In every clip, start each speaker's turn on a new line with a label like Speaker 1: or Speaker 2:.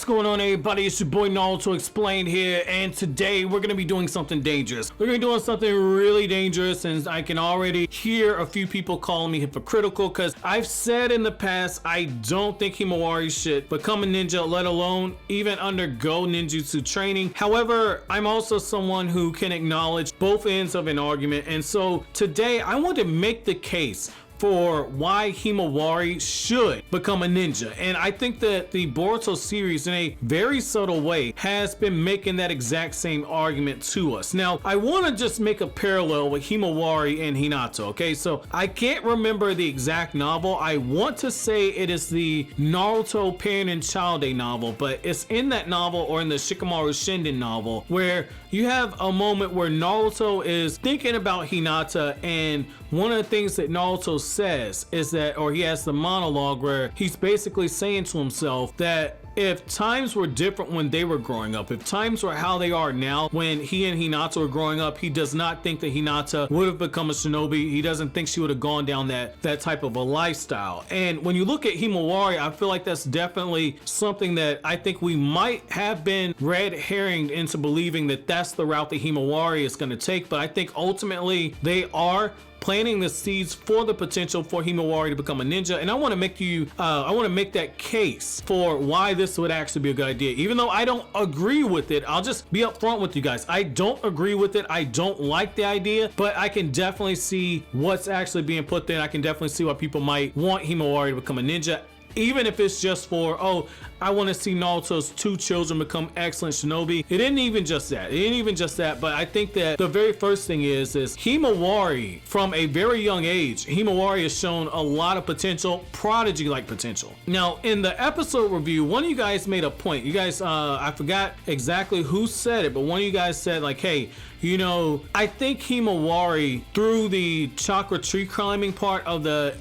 Speaker 1: going on, everybody? It's your boy Naruto Explained here, and today we're going to be doing something dangerous. We're going to be doing something really dangerous, and I can already hear a few people calling me hypocritical because I've said in the past I don't think Himawari should become a ninja, let alone even undergo ninjutsu training. However, I'm also someone who can acknowledge both ends of an argument, and so today I want to make the case for why Himawari should become a ninja. And I think that the Boruto series, in a very subtle way, has been making that exact same argument to us. Now, I want to just make a parallel with Himawari and Hinata, okay? So I can't remember the exact novel. I want to say it is the Naruto Parent and Child Day novel, but it's in that novel, or in the Shikamaru Shinden novel, where you have a moment where Naruto is thinking about Hinata, and one of the things that Naruto says is that, or he has the monologue where he's basically saying to himself that if times were different when they were growing up, if times were how they are now when he and Hinata were growing up, he does not think that Hinata would have become a shinobi. He doesn't think she would have gone down that type of a lifestyle. And when you look at Himawari, I feel like that's definitely something that I think we might have been red herringed into believing that that's the route that Himawari is going to take. But I think ultimately they are planting the seeds for the potential for Himawari to become a ninja, and I want to make that case for why this would actually be a good idea. Even though I don't agree with it, I'll just be upfront with you guys. I don't agree with it. I don't like the idea, but I can definitely see what's actually being put there. And I can definitely see why people might want Himawari to become a ninja, even if it's just for, oh, I want to see Naruto's two children become excellent shinobi. It isn't even just that. But I think that the very first thing is Himawari, from a very young age, Himawari has shown a lot of potential, prodigy-like potential. Now, in the episode review, one of you guys made a point. You guys, I forgot exactly who said it, but one of you guys said, like, hey, you know, I think Himawari, through the chakra tree climbing part of the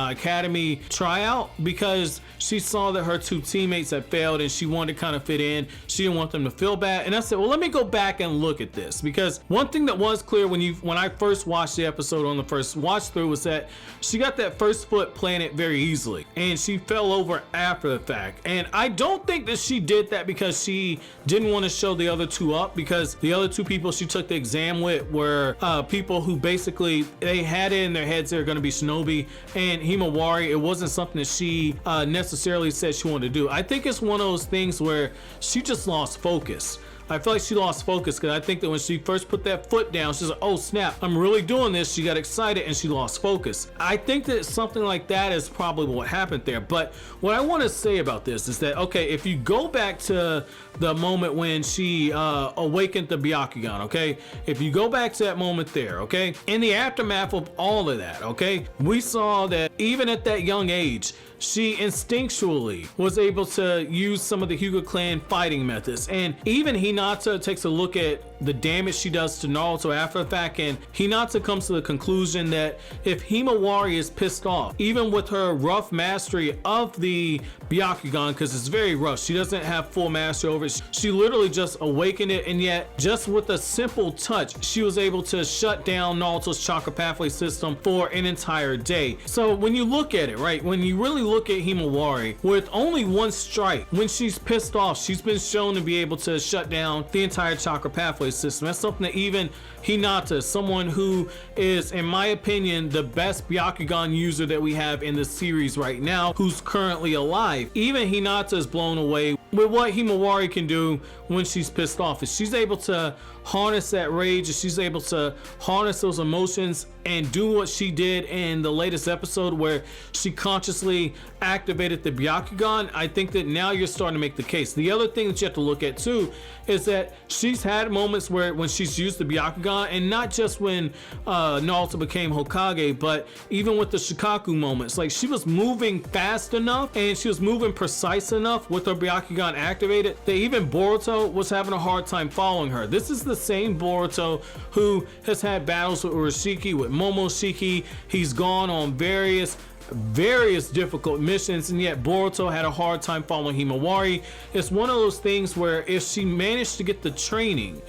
Speaker 1: academy tryout, because she saw that her two teammates had failed and she wanted to kind of fit in. She didn't want them to feel bad. And I said, well, let me go back and look at this, because one thing that was clear when I first watched the episode on the first watch through was that she got that first foot planted very easily and she fell over after the fact. And I don't think that she did that because she didn't want to show the other two up, because the other two people she took the exam with were people who basically, they had it in their heads they're going to be shinobi, and Himawari, it wasn't something that she necessarily said she wanted to do. I think it's one of those things where she just lost focus. I feel like she lost focus because I think that when she first put that foot down, she's like, oh snap, I'm really doing this. She got excited and she lost focus. I think that something like that is probably what happened there. But what I want to say about this is that, okay, if you go back to the moment when she awakened the byakugan, okay, if you go back to that moment there, okay, in the aftermath of all of that, okay, we saw that even at that young age, she instinctually was able to use some of the Hyuga clan fighting methods. And even Hinata takes a look at the damage she does to Naruto after the fact, and Hinata comes to the conclusion that if Himawari is pissed off, even with her rough mastery of the byakugan, because it's very rough, she doesn't have full mastery over it, she literally just awakened it, and yet just with a simple touch she was able to shut down Naruto's chakra pathway system for an entire day. So when you look at it, right, when you really look at Himawari, with only one strike, when she's pissed off, she's been shown to be able to shut down the entire chakra pathway system. That's something that even Hinata, someone who is, in my opinion, the best byakugan user that we have in the series right now, who's currently alive, even Hinata is blown away with what Himawari can do when she's pissed off. If she's able to harness that rage, if she's able to harness those emotions and do what she did in the latest episode where she consciously activated the byakugan, I think that now you're starting to make the case. The other thing that you have to look at too is that she's had moments where when she's used the byakugan, and not just when Naruto became Hokage, but even with the Shikaku moments, like she was moving fast enough and she was moving precise enough with her byakugan activated that even Boruto was having a hard time following her. This is the same Boruto who has had battles with Urashiki, with Momoshiki. He's gone on various various difficult missions, and yet Boruto had a hard time following Himawari. It's one of those things where if she managed to get the training,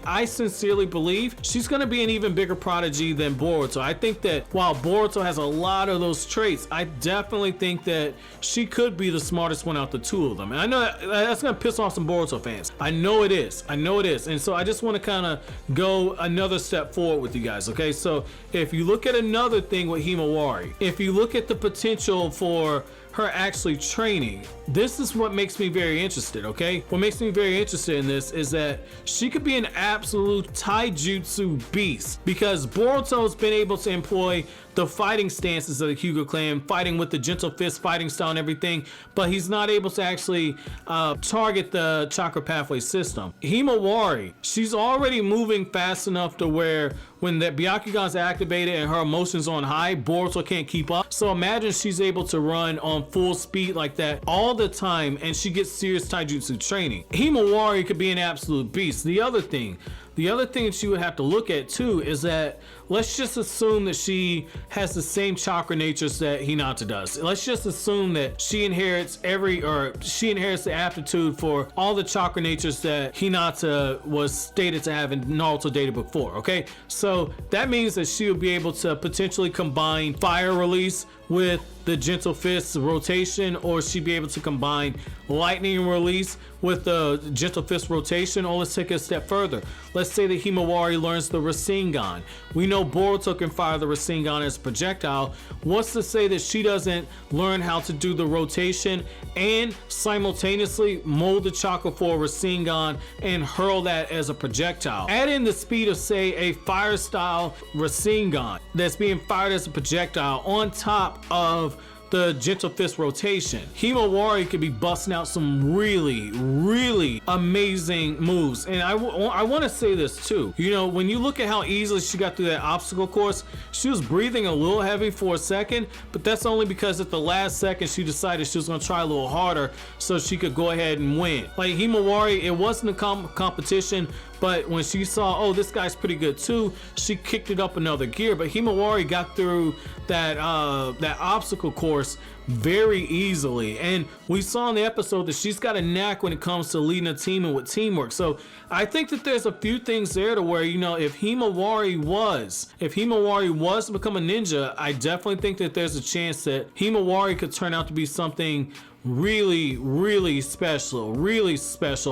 Speaker 1: I sincerely believe she's going to be an even bigger prodigy than Boruto. I think that while Boruto has a lot of those traits, I definitely think that she could be the smartest one out the two of them. And I know that's going to piss off some Boruto fans. I know it is. And so I just want to kind of go another step forward with you guys, okay? So if you look at another thing with Himawari, if you look at the potential for her actually training, this is what makes me very interested, okay? What makes me very interested in this is that she could be an absolute taijutsu beast, because Boruto's been able to employ the fighting stances of the Hyuga clan, fighting with the gentle fist fighting style and everything, but he's not able to actually target the chakra pathway system. Himawari, she's already moving fast enough to where when the byakugan's activated and her emotions on high, Boruto can't keep up. So imagine she's able to run on full speed like that all the time, and she gets serious taijutsu training. Himawari could be an absolute beast. The other thing that you would have to look at too is that let's just assume that she has the same chakra natures that Hinata does. Let's just assume that she inherits the aptitude for all the chakra natures that Hinata was stated to have in Naruto data before, okay? So that means that she will be able to potentially combine fire release with the gentle fist rotation, or she'd be able to combine lightning release with the gentle fist rotation. Or let's take it a step further. Let's say that Himawari learns the Rasengan. We know Boruto can fire the Rasengan as a projectile. What's to say that she doesn't learn how to do the rotation and simultaneously mold the chakra for a Rasengan and hurl that as a projectile? Add in the speed of, say, a fire style Rasengan that's being fired as a projectile on top of the gentle fist rotation. Himawari could be busting out some really, really amazing moves. And I want to say this too. You know, when you look at how easily she got through that obstacle course, she was breathing a little heavy for a second, but that's only because at the last second she decided she was going to try a little harder so she could go ahead and win. Like Himawari, it wasn't a competition, but when she saw, oh, this guy's pretty good too, she kicked it up another gear. But Himawari got through that obstacle course very easily, and we saw in the episode that she's got a knack when it comes to leading a team and with teamwork. So I think that there's a few things there to where, you know, if Himawari was to become a ninja, I definitely think that there's a chance that Himawari could turn out to be something really, really special.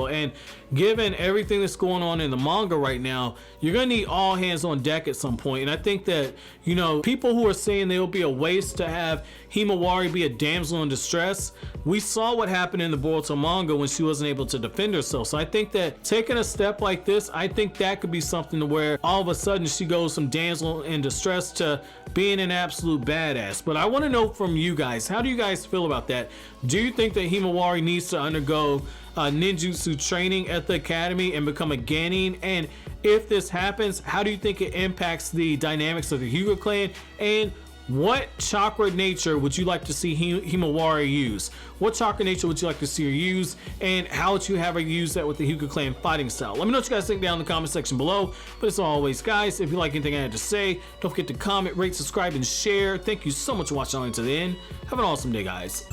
Speaker 1: And given everything that's going on in the manga right now, you're gonna need all hands on deck at some point. And I think that, you know, people who are saying there will be a waste to have Himawari be a damsel in distress, we saw what happened in the Boruto manga when she wasn't able to defend herself. So I think that taking a step like this, I think that could be something to where all of a sudden she goes from damsel in distress to being an absolute badass. But I want to know from you guys, how do you guys feel about that? Do you think that Himawari needs to undergo ninjutsu training at the academy and become a Genin? And if this happens, how do you think it impacts the dynamics of the Hyuga clan? And what chakra nature would you like to see Himawari use? What chakra nature would you like to see her use? And how would you have her use that with the Hyuga clan fighting style? Let me know what you guys think down in the comment section below. But as always, guys, if you like anything I had to say, don't forget to comment, rate, subscribe, and share. Thank you so much for watching all the way to the end. Have an awesome day, guys.